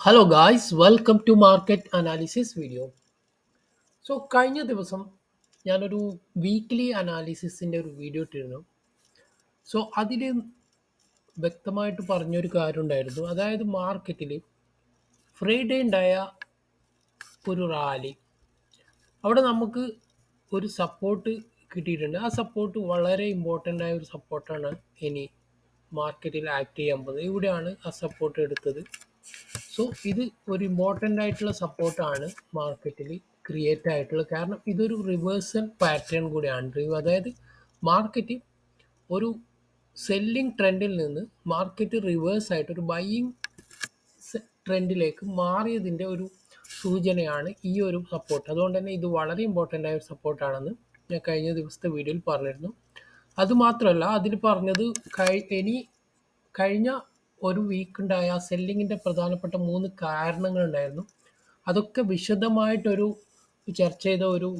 Hello guys, welcome to Market Analysis video. കഴിഞ്ഞ ദിവസം ഞാനൊരു വീക്ക്ലി അനാലിസിസിൻ്റെ ഒരു വീഡിയോ ഇട്ടിരുന്നു. അതിൽ വ്യക്തമായിട്ട് പറഞ്ഞൊരു കാര്യം ഉണ്ടായിരുന്നു. അതായത് മാർക്കറ്റിൽ ഫ്രൈഡേ ഉണ്ടായ ഒരു റാലി, അവിടെ നമുക്ക് ഒരു സപ്പോർട്ട് കിട്ടിയിട്ടുണ്ട്. ആ സപ്പോർട്ട് വളരെ ഇമ്പോർട്ടൻ്റ് ആയ ഒരു സപ്പോർട്ടാണ് ഇനി മാർക്കറ്റിൽ ആക്ട് ചെയ്യാൻ പോകുന്നത്. ഇവിടെയാണ് ആ സപ്പോർട്ട് എടുത്തത്. ഇത് ഒരു ഇമ്പോർട്ടൻ്റ് ആയിട്ടുള്ള സപ്പോർട്ടാണ് മാർക്കറ്റിൽ ക്രിയേറ്റ് ആയിട്ടുള്ളത്. കാരണം ഇതൊരു റിവേഴ്സൽ പാറ്റേൺ കൂടിയാണ്. അതായത് മാർക്കറ്റ് ഒരു സെല്ലിംഗ് ട്രെൻഡിൽ നിന്ന് മാർക്കറ്റ് റിവേഴ്സ് ആയിട്ട് ഒരു ബൈയിങ് ട്രെൻഡിലേക്ക് മാറിയതിൻ്റെ ഒരു സൂചനയാണ് ഈ ഒരു സപ്പോർട്ട്. അതുകൊണ്ട് തന്നെ ഇത് വളരെ ഇമ്പോർട്ടൻ്റ് ആയ ഒരു സപ്പോർട്ടാണെന്ന് ഞാൻ കഴിഞ്ഞ ദിവസത്തെ വീഡിയോയിൽ പറഞ്ഞിരുന്നു. അതുമാത്രമല്ല അതിൽ പറഞ്ഞത് ഇനി കഴിഞ്ഞ ഒരു വീക്കുണ്ടായ സെല്ലിങ്ങിൻ്റെ പ്രധാനപ്പെട്ട 3 കാരണങ്ങളുണ്ടായിരുന്നു. അതൊക്കെ വിശദമായിട്ടൊരു ചർച്ച ചെയ്ത ഒരു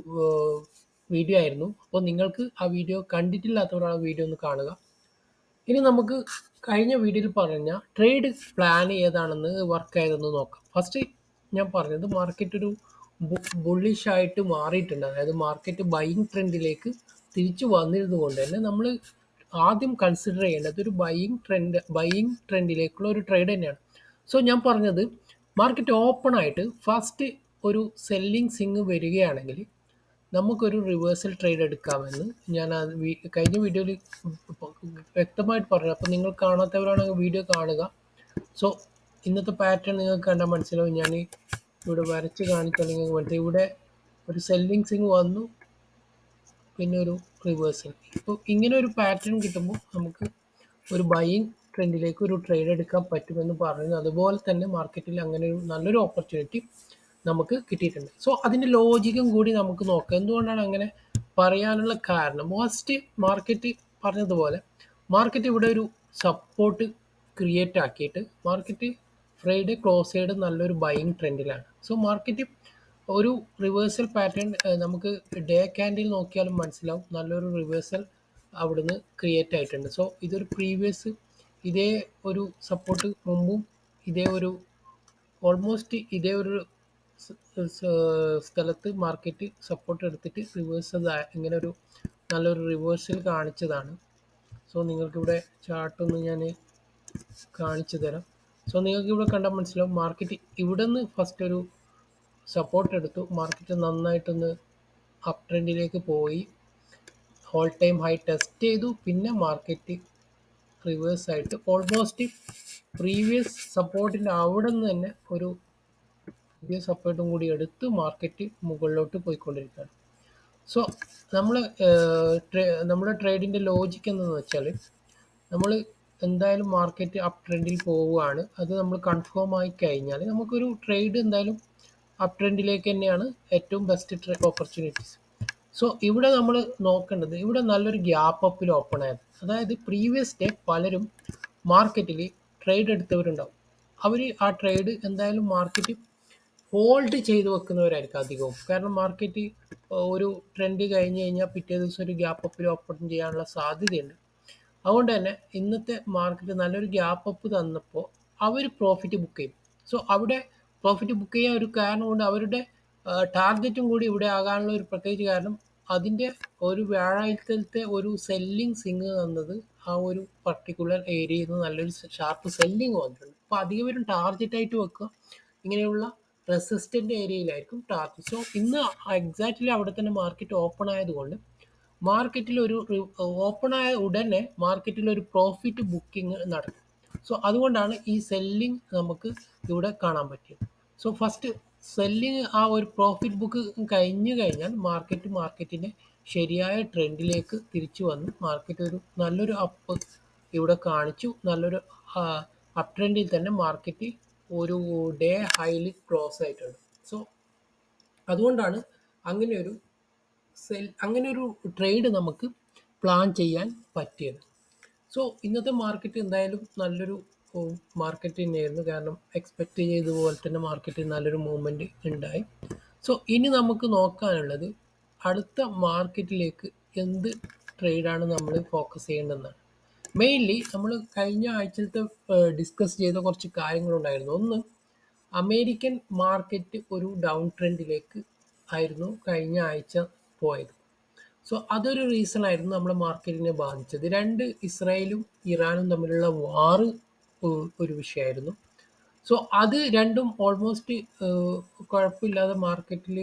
വീഡിയോ ആയിരുന്നു. അപ്പോൾ നിങ്ങൾക്ക് ആ വീഡിയോ കണ്ടിട്ടില്ലാത്തവർ ആ വീഡിയോ ഒന്ന് കാണുക. ഇനി നമുക്ക് കഴിഞ്ഞ വീഡിയോയിൽ പറഞ്ഞ ട്രേഡ് പ്ലാൻ ഏതാണെന്ന് വർക്ക് ആയതെന്ന് നോക്കാം. ഫസ്റ്റ് ഞാൻ പറഞ്ഞത് മാർക്കറ്റ് ഒരു ബുള്ളിഷ് ആയിട്ട് മാറിയിട്ടുണ്ട്. അതായത് മാർക്കറ്റ് ബൈയിങ് ട്രെൻഡിലേക്ക് തിരിച്ചു വന്നിരുന്നത് കൊണ്ട് തന്നെ നമ്മൾ ആദ്യം കൺസിഡർ ചെയ്യേണ്ടത് ഒരു ബൈയിങ് ട്രെൻഡിലേക്കുള്ള ഒരു ട്രേഡ് തന്നെയാണ്. ഞാൻ പറഞ്ഞത് മാർക്കറ്റ് ഓപ്പൺ ആയിട്ട് ഫസ്റ്റ് ഒരു സെല്ലിംഗ് സിങ് വരികയാണെങ്കിൽ നമുക്കൊരു റിവേഴ്സൽ ട്രേഡ് എടുക്കാമെന്ന് ഞാൻ കഴിഞ്ഞ വീഡിയോയിൽ വ്യക്തമായിട്ട് പറഞ്ഞു. അപ്പോൾ നിങ്ങൾ കാണാത്തവരാണെങ്കിൽ വീഡിയോ കാണുക. സോ ഇന്നത്തെ പാറ്റേൺ നിങ്ങൾക്ക് കണ്ടാൽ മനസ്സിലാവും. ഞാൻ ഇവിടെ വരച്ച് കാണിക്കുകയാണെങ്കിൽ നിങ്ങൾക്ക് ഇവിടെ ഒരു സെല്ലിംഗ് സിങ് വന്നു, പിന്നെ ഒരു റിവേഴ്സൽ. ഇപ്പോൾ ഇങ്ങനെ ഒരു പാറ്റേൺ കിട്ടുമ്പോൾ നമുക്ക് ഒരു ബൈയിങ് ട്രെൻഡിലേക്ക് ഒരു ട്രേഡ് എടുക്കാൻ പറ്റുമെന്ന് പറഞ്ഞു. അതുപോലെ തന്നെ മാർക്കറ്റിൽ അങ്ങനെ ഒരു നല്ലൊരു ഓപ്പർച്യൂണിറ്റി നമുക്ക് കിട്ടിയിട്ടുണ്ട്. അതിൻ്റെ ലോജിക്കും കൂടി നമുക്ക് നോക്കാം. എന്തുകൊണ്ടാണ് അങ്ങനെ പറയാനുള്ള കാരണം? ഫസ്റ്റ് മാർക്കറ്റ് പറഞ്ഞതുപോലെ മാർക്കറ്റ് ഇവിടെ ഒരു സപ്പോർട്ട് ക്രിയേറ്റ് ആക്കിയിട്ട് മാർക്കറ്റ് ഫ്രൈഡേ ക്ലോസ് ചെയ്ത് നല്ലൊരു ബൈയിങ് ട്രെൻഡിലാണ്. മാർക്കറ്റ് ഒരു റിവേഴ്സൽ പാറ്റേൺ നമുക്ക് ഡേ ക്യാൻഡിൽ നോക്കിയാലും മനസ്സിലാവും. നല്ലൊരു റിവേഴ്സൽ അവിടുന്ന് ക്രിയേറ്റ് ആയിട്ടുണ്ട്. ഇതൊരു പ്രീവിയസ് ഇതേ ഒരു സപ്പോർട്ട് മുമ്പും ഇതേ ഒരു ഓൾമോസ്റ്റ് ഇതേ ഒരു സ്ഥലത്ത് മാർക്കറ്റ് സപ്പോർട്ട് എടുത്തിട്ട് റിവേഴ്സൽ ഇങ്ങനെ ഒരു നല്ലൊരു റിവേഴ്സൽ കാണിച്ചതാണ്. നിങ്ങൾക്കിവിടെ ചാർട്ടൊന്ന് ഞാൻ കാണിച്ചു തരാം. നിങ്ങൾക്ക് ഇവിടെ കണ്ടാൽ മനസ്സിലാവും. മാർക്കറ്റ് ഇവിടെ നിന്ന് ഫസ്റ്റ് ഒരു സപ്പോർട്ട് എടുത്തു. മാർക്കറ്റ് നന്നായിട്ടൊന്ന് അപ് ട്രെൻഡിലേക്ക് പോയി, ഓൾ ടൈം ഹൈ ടെസ്റ്റ് ചെയ്തു. പിന്നെ മാർക്കറ്റ് റിവേഴ്സ് ആയിട്ട് ഓൾമോസ്റ്റ് പ്രീവിയസ് സപ്പോർട്ടിൻ്റെ അവിടെ നിന്ന് തന്നെ ഒരു പുതിയ സപ്പോർട്ടും കൂടി എടുത്ത് മാർക്കറ്റ് മുകളിലോട്ട് പോയിക്കൊണ്ടിരിക്കുകയാണ്. സോ നമ്മൾ നമ്മുടെ ട്രേഡിൻ്റെ ലോജിക്ക് എന്തെന്ന് വെച്ചാൽ, നമ്മൾ എന്തായാലും മാർക്കറ്റ് അപ് ട്രെൻഡിൽ പോവുകയാണ്. അത് നമ്മൾ കൺഫേം ആയി കഴിഞ്ഞാൽ നമുക്കൊരു ട്രേഡ് എന്തായാലും അപ് ട്രെൻഡിലേക്ക് തന്നെയാണ് ഏറ്റവും ബെസ്റ്റ് ഓപ്പർച്യൂണിറ്റീസ്. ഇവിടെ നമ്മൾ നോക്കേണ്ടത്, ഇവിടെ നല്ലൊരു ഗ്യാപ്പ് അപ്പിൽ ഓപ്പൺ ആയത്. അതായത് പ്രീവിയസ് ഡേ പലരും മാർക്കറ്റിൽ ട്രേഡ് എടുത്തവരുണ്ടാവും. അവർ ആ ട്രേഡ് എന്തായാലും മാർക്കറ്റ് ഹോൾഡ് ചെയ്ത് വെക്കുന്നവരായിരിക്കും അധികവും. കാരണം മാർക്കറ്റ് ഒരു ട്രെൻഡ് കഴിഞ്ഞ് കഴിഞ്ഞാൽ പിറ്റേ ദിവസം ഒരു ഗ്യാപ്പ് അപ്പിൽ ഓപ്പൺ ചെയ്യാനുള്ള സാധ്യതയുണ്ട്. അതുകൊണ്ട് തന്നെ ഇന്നത്തെ മാർക്കറ്റ് നല്ലൊരു ഗ്യാപ്പ് അപ്പ് തന്നപ്പോൾ അവർ പ്രോഫിറ്റ് ബുക്ക് ചെയ്യും. അവിടെ പ്രോഫിറ്റ് ബുക്ക് ചെയ്യാൻ ഒരു കാരണം കൊണ്ട് അവരുടെ ടാർഗറ്റും കൂടി ഇവിടെ ആകാനുള്ള ഒരു പ്രത്യേകിച്ച് കാരണം, അതിൻ്റെ ഒരു വ്യാഴാഴ്ചത്തെ ഒരു സെല്ലിംഗ് സിങ് തന്നത് ആ ഒരു പർട്ടിക്കുലർ ഏരിയയിൽ നിന്ന് നല്ലൊരു ഷാർപ്പ് സെല്ലിങ് വന്നിട്ടുണ്ട്. അപ്പോൾ അധികം പേരും ടാർഗറ്റായിട്ട് വെക്കുക ഇങ്ങനെയുള്ള റെസിസ്റ്റൻ്റ് ഏരിയയിലായിരിക്കും ടാർഗറ്റ്. ഇന്ന് എക്സാക്റ്റ്ലി അവിടെ തന്നെ മാർക്കറ്റ് ഓപ്പൺ ആയതുകൊണ്ട് മാർക്കറ്റിൽ ഒരു ഓപ്പൺ ആയ ഉടനെ മാർക്കറ്റിൽ ഒരു പ്രോഫിറ്റ് ബുക്കിംഗ് നടക്കും. അതുകൊണ്ടാണ് ഈ സെല്ലിംഗ് നമുക്ക് ഇവിടെ കാണാൻ പറ്റിയത്. ഫസ്റ്റ് സെല്ലിംഗ് ആ ഒരു പ്രോഫിറ്റ് ബുക്ക് കഴിഞ്ഞു കഴിഞ്ഞാൽ മാർക്കറ്റിൻ്റെ ശരിയായ ട്രെൻഡിലേക്ക് തിരിച്ചു വന്ന് മാർക്കറ്റ് ഒരു നല്ലൊരു അപ്പ് ഇവിടെ കാണിച്ചു. നല്ലൊരു അപ് ട്രെൻഡിൽ തന്നെ മാർക്കറ്റ് ഒരു ഡേ ഹൈയിൽ ക്ലോസ് ആയിട്ടുണ്ട്. അതുകൊണ്ടാണ് അങ്ങനെ ഒരു ട്രേഡ് നമുക്ക് പ്ലാൻ ചെയ്യാൻ പറ്റിയത്. ഇന്നത്തെ മാർക്കറ്റ് എന്തായാലും നല്ലൊരു മാർക്കറ്റ് തന്നെയായിരുന്നു. കാരണം എക്സ്പെക്റ്റ് ചെയ്ത പോലെ തന്നെ മാർക്കറ്റിൽ നല്ലൊരു മൂവ്മെൻറ്റ് ഉണ്ടായി. ഇനി നമുക്ക് നോക്കാനുള്ളത് അടുത്ത മാർക്കറ്റിലേക്ക് എന്ത് ട്രേഡാണ് നമ്മൾ ഫോക്കസ് ചെയ്യേണ്ടതെന്നാണ്. മെയിൻലി നമ്മൾ കഴിഞ്ഞ ആഴ്ചത്തെ ഡിസ്കസ് ചെയ്ത കുറച്ച് കാര്യങ്ങളുണ്ടായിരുന്നു. ഒന്ന്, അമേരിക്കൻ മാർക്കറ്റ് ഒരു ഡൗൺ ട്രെൻഡിലേക്ക് ആയിരുന്നു കഴിഞ്ഞ ആഴ്ച പോയത്. സോ അതൊരു റീസൺ ആയിരുന്നു നമ്മുടെ മാർക്കറ്റിനെ ബാധിച്ചത്. രണ്ട്, ഇസ്രായേലും ഇറാനും തമ്മിലുള്ള വാറ് ഒരു വിഷയമായിരുന്നു. സോ അത് രണ്ടും ഓൾമോസ്റ്റ് കുഴപ്പമില്ലാതെ മാർക്കറ്റിൽ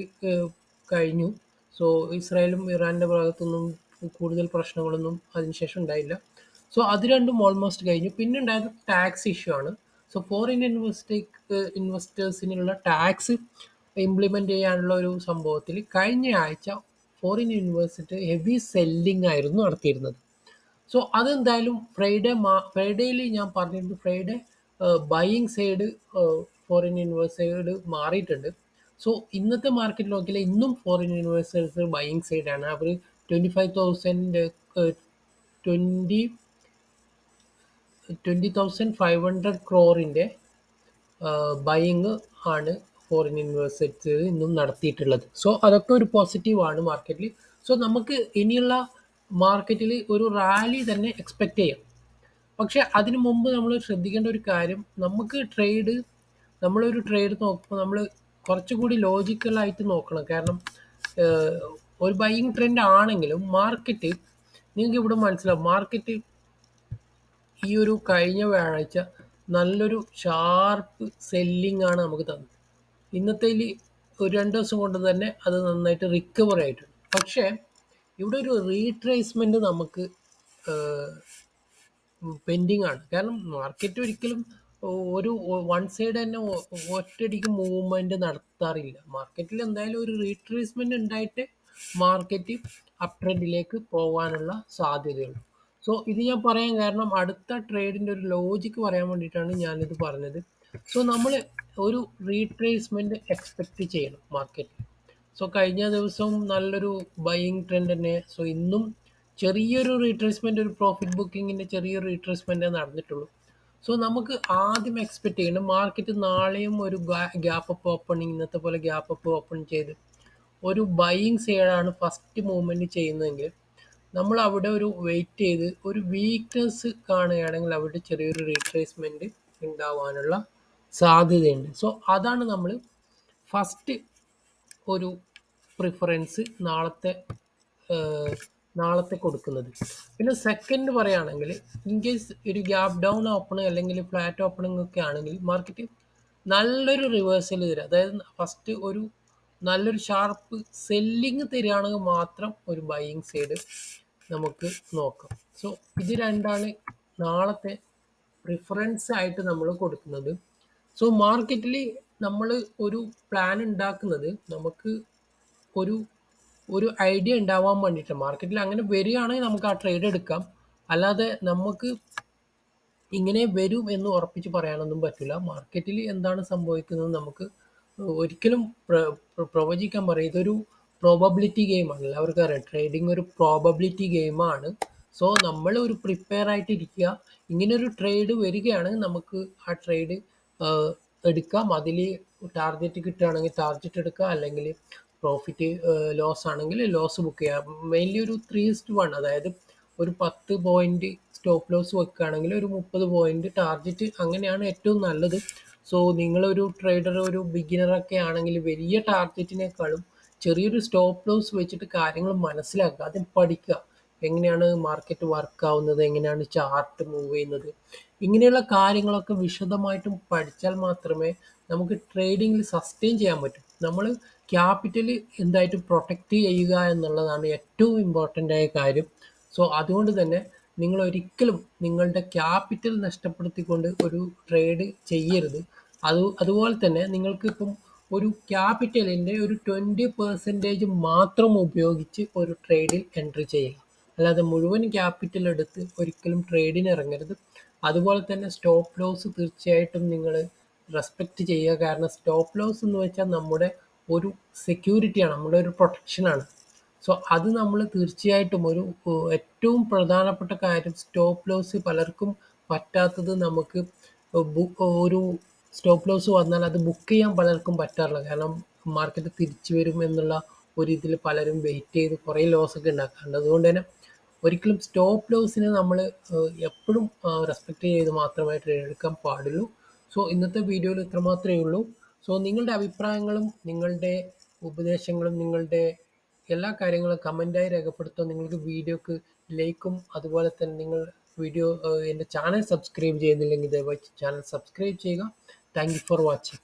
കഴിഞ്ഞു. സോ ഇസ്രായേലും ഇറാൻ്റെ ഭാഗത്തൊന്നും കൂടുതൽ പ്രശ്നങ്ങളൊന്നും അതിനുശേഷം ഉണ്ടായില്ല. സോ അത് രണ്ടും ഓൾമോസ്റ്റ് കഴിഞ്ഞു. പിന്നെ ഉണ്ടായത് ടാക്സ് ഇഷ്യൂ ആണ്. സോ ഫോറിൻ ഇൻവെസ്റ്റേഴ്സിനുള്ള ടാക്സ് ഇംപ്ലിമെൻ്റ് ചെയ്യാനുള്ള ഒരു സംഭവത്തിൽ കഴിഞ്ഞ ആഴ്ച ഫോറിൻ ഇൻവെസ്റ്റർ ഹെവി സെല്ലിംഗ് ആയിരുന്നു നടത്തിയിരുന്നത്. സോ അതെന്തായാലും ഫ്രൈഡേയിൽ ഞാൻ പറഞ്ഞിരുന്നു, Friday buying side foreign investors മാറിയിട്ടുണ്ട്. സോ ഇന്നത്തെ മാർക്കറ്റ് നോക്കിയാൽ ഇന്നും ഫോറിൻ ഇൻവെസ്റ്റേഴ്സ് ബൈയിങ് സൈഡാണ്. അവർ 25,000 ട്വൻറ്റി 20,500 crore ബൈയിങ് ആണ് ഫോറിൻ ഇൻവെസ്റ്റേഴ്സ് ഇന്നും നടത്തിയിട്ടുള്ളത്. സോ അതൊക്കെ ഒരു പോസിറ്റീവാണ് മാർക്കറ്റിൽ. സോ നമുക്ക് ഇനിയുള്ള മാർക്കറ്റിൽ ഒരു റാലി തന്നെ എക്സ്പെക്റ്റ് ചെയ്യാം. പക്ഷെ അതിനു മുമ്പ് നമ്മൾ ശ്രദ്ധിക്കേണ്ട ഒരു കാര്യം, നമ്മളൊരു ട്രേഡ് നോക്കുമ്പോൾ നമ്മൾ കുറച്ചുകൂടി ലോജിക്കലായിട്ട് നോക്കണം. കാരണം ഏഹ്, ഒരു ബൈയിങ് ട്രെൻഡ് ആണെങ്കിലും മാർക്കറ്റ്, നിങ്ങൾക്ക് ഇവിടെ മനസ്സിലാവും, മാർക്കറ്റ് ഈ ഒരു കഴിഞ്ഞ വ്യാഴാഴ്ച നല്ലൊരു ഷാർപ്പ് സെല്ലിംഗ് ആണ് നമുക്ക് തന്നത്. ഇന്നത്തേൽ ഒരു 2 ദിവസം കൊണ്ട് തന്നെ അത് നന്നായിട്ട് റിക്കവർ ആയിട്ടുണ്ട്. പക്ഷേ ഇവിടെ ഒരു റീട്രേസ്മെന്റ് നമുക്ക് പെൻഡിങ് ആണ്. കാരണം മാർക്കറ്റ് ഒരിക്കലും ഒരു വൺ സൈഡ് തന്നെ ഒറ്റയടിക്ക് മൂവ്മെന്റ് നടത്താറില്ല. മാർക്കറ്റിൽ എന്തായാലും ഒരു റീട്രേസ്മെന്റ് ഉണ്ടായിട്ട് മാർക്കറ്റ് അപ് ട്രെൻഡിലേക്ക് പോകാനുള്ള സാധ്യതയുള്ളൂ. സോ ഇത് ഞാൻ പറയാൻ കാരണം അടുത്ത ട്രേഡിന്റെ ഒരു ലോജിക്ക് പറയാൻ വേണ്ടിയിട്ടാണ് ഞാനിത് പറഞ്ഞത്. സോ നമ്മൾ ഒരു റീട്രേസ്മെന്റ് എക്സ്പെക്ട് ചെയ്യണം മാർക്കറ്റിൽ. സോ കഴിഞ്ഞ ദിവസവും നല്ലൊരു ബൈയിങ് ട്രെൻഡ് തന്നെ. സോ ഇന്നും ചെറിയൊരു റീട്രേസ്മെന്റ്, ഒരു പ്രോഫിറ്റ് ബുക്കിങ്ങിന്റെ ചെറിയൊരു റീട്രേസ്മെന്റ് നടന്നിട്ടുള്ളൂ. സോ നമുക്ക് ആദ്യം എക്സ്പെക്ട് ചെയ്യണം മാർക്കറ്റ് നാളെയും ഒരു ഗ്യാപ്പ് അപ്പ് ഓപ്പണിങ്, ഇന്നത്തെ പോലെ ഗ്യാപ്പ് അപ്പ് ഓപ്പൺ ചെയ്ത് ഒരു ബൈയിങ് സൈഡാണ് ഫസ്റ്റ് മൂവ്മെന്റ് ചെയ്യുന്നതെങ്കിൽ നമ്മൾ അവിടെ ഒരു വെയിറ്റ് ചെയ്ത് ഒരു വീക്ക്നെസ് കാണുകയാണെങ്കിൽ അവിടെ ചെറിയൊരു റീട്രേസ്മെന്റ് ഉണ്ടാവാനുള്ള സാധ്യതയുണ്ട്. സോ അതാണ് നമ്മൾ ഫസ്റ്റ് ഒരു പ്രിഫറൻസ് നാളത്തെ കൊടുക്കുന്നത്. പിന്നെ സെക്കൻഡ് പറയുകയാണെങ്കിൽ, ഇൻ കേസ് ഒരു ഗ്യാപ്പ് ഡൗൺ ഓപ്പൺ അല്ലെങ്കിൽ ഫ്ലാറ്റ് ഓപ്പണിംഗ് ഒക്കെ ആണെങ്കിൽ മാർക്കറ്റ് നല്ലൊരു റിവേഴ്സൽ തരിക, അതായത് ഫസ്റ്റ് ഒരു നല്ലൊരു ഷാർപ്പ് സെല്ലിങ് തരികയാണെങ്കിൽ മാത്രം ഒരു ബൈയിങ് സൈഡ് നമുക്ക് നോക്കാം. സോ ഇത് രണ്ടാണ് നാളത്തെ പ്രിഫറൻസ് ആയിട്ട് നമ്മൾ കൊടുക്കുന്നത്. സോ മാർക്കറ്റിൽ നമ്മൾ ഒരു പ്ലാൻ ഉണ്ടാക്കുന്നത് നമുക്ക് ഒരു ഒരു ഐഡിയ ഉണ്ടാവാൻ വേണ്ടിയിട്ട്. മാർക്കറ്റിൽ അങ്ങനെ വരികയാണെങ്കിൽ നമുക്ക് ആ ട്രേഡ് എടുക്കാം. അല്ലാതെ നമുക്ക് ഇങ്ങനെ വരും എന്ന് ഉറപ്പിച്ച് പറയാനൊന്നും പറ്റില്ല. മാർക്കറ്റിൽ എന്താണ് സംഭവിക്കുന്നത് നമുക്ക് ഒരിക്കലും പ്രവചിക്കാൻ പറയും. ഇതൊരു പ്രോബബിലിറ്റി ഗെയിമാണ്. എല്ലാവർക്കും അറിയാം, ട്രേഡിംഗ് ഒരു പ്രോബബിലിറ്റി ഗെയിമാണ്. സോ നമ്മൾ ഒരു പ്രിപ്പയർ ആയിട്ട് ഇരിക്കുക. ഇങ്ങനെ ഒരു ട്രേഡ് വരികയാണെങ്കിൽ നമുക്ക് ആ ട്രേഡ് എടുക്കാം. അതിൽ ടാർഗറ്റ് കിട്ടുകയാണെങ്കിൽ ടാർഗറ്റ് എടുക്കുക, അല്ലെങ്കിൽ പ്രോഫിറ്റ് ലോസ് ആണെങ്കിൽ ലോസ് ബുക്ക് ചെയ്യാം. മെയിൻലി ഒരു 3:1, അതായത് ഒരു 10 പോയിന്റ് സ്റ്റോപ്പ് ലോസ് വെക്കുകയാണെങ്കിൽ ഒരു 30 പോയിന്റ് ടാർഗറ്റ്, അങ്ങനെയാണ് ഏറ്റവും നല്ലത്. സോ നിങ്ങളൊരു ട്രേഡർ, ഒരു ബിഗിനറൊക്കെ ആണെങ്കിൽ വലിയ ടാർഗറ്റിനേക്കാളും ചെറിയൊരു സ്റ്റോപ്പ് ലോസ് വെച്ചിട്ട് കാര്യങ്ങൾ മനസ്സിലാക്കുക, ആദ്യം പഠിക്കുക. എങ്ങനെയാണ് മാർക്കറ്റ് വർക്ക് ആവുന്നത്, എങ്ങനെയാണ് ചാർട്ട് മൂവ് ചെയ്യുന്നത്, ഇങ്ങനെയുള്ള കാര്യങ്ങളൊക്കെ വിശദമായിട്ടും പഠിച്ചാൽ മാത്രമേ നമുക്ക് ട്രേഡിങ്ങിൽ സസ്റ്റെയിൻ ചെയ്യാൻ പറ്റൂ. നമ്മൾ ക്യാപിറ്റൽ എന്തായിട്ടും പ്രൊട്ടക്റ്റ് ചെയ്യുക എന്നുള്ളതാണ് ഏറ്റവും ഇമ്പോർട്ടൻ്റ് ആയ കാര്യം. സോ അതുകൊണ്ട് തന്നെ നിങ്ങൾ ഒരിക്കലും നിങ്ങളുടെ ക്യാപിറ്റൽ നഷ്ടപ്പെടുത്തിക്കൊണ്ട് ഒരു ട്രേഡ് ചെയ്യരുത്. അതുപോലെ തന്നെ നിങ്ങൾക്ക് ഇപ്പം ഒരു ക്യാപിറ്റലിൻ്റെ ഒരു 20% മാത്രം ഉപയോഗിച്ച് ഒരു ട്രേഡിൽ എൻട്രി ചെയ്യുക, അല്ലാതെ മുഴുവൻ ക്യാപിറ്റൽ എടുത്ത് ഒരിക്കലും ട്രേഡിന് ഇറങ്ങരുത്. അതുപോലെ തന്നെ സ്റ്റോപ്പ് ലോസ് തീർച്ചയായിട്ടും നിങ്ങൾ റെസ്പെക്റ്റ് ചെയ്യുക. കാരണം സ്റ്റോപ്പ് ലോസ് എന്ന് വെച്ചാൽ നമ്മുടെ ഒരു സെക്യൂരിറ്റിയാണ്, നമ്മുടെ ഒരു പ്രൊട്ടക്ഷനാണ്. സോ അത് നമ്മൾ തീർച്ചയായിട്ടും ഏറ്റവും പ്രധാനപ്പെട്ട കാര്യം, സ്റ്റോപ്പ് ലോസ് പലർക്കും പറ്റാത്തത്, നമുക്ക് ഒരു സ്റ്റോപ്പ് ലോസ് വന്നാൽ അത് ബുക്ക് ചെയ്യാൻ പലർക്കും പറ്റാറില്ല. കാരണം മാർക്കറ്റ് തിരിച്ചു വരും എന്നുള്ള ഒരു ഇതിൽ പലരും വെയിറ്റ് ചെയ്ത് കുറേ ലോസ് ഒക്കെ ഉണ്ടാക്കാറുണ്ട്. അതുകൊണ്ട് തന്നെ ഒരിക്കലും സ്റ്റോപ്പ് ലോസിനെ നമ്മൾ എപ്പോഴും റെസ്പെക്റ്റ് ചെയ്ത് മാത്രമേ ട്രേഡ് എടുക്കാൻ പാടുള്ളൂ. സോ ഇന്നത്തെ വീഡിയോയിൽ ഇത്ര മാത്രമേ ഉള്ളൂ. സോ നിങ്ങളുടെ അഭിപ്രായങ്ങളും നിങ്ങളുടെ ഉപദേശങ്ങളും നിങ്ങളുടെ എല്ലാ കാര്യങ്ങളും കമൻറ്റായി രേഖപ്പെടുത്തുക. നിങ്ങൾക്ക് വീഡിയോക്ക് ലൈക്കും അതുപോലെ തന്നെ നിങ്ങൾ എൻ്റെ ചാനൽ സബ്സ്ക്രൈബ് ചെയ്യുന്നില്ലെങ്കിൽ ദയവായി ചാനൽ സബ്സ്ക്രൈബ് ചെയ്യുക. Thank you for watching.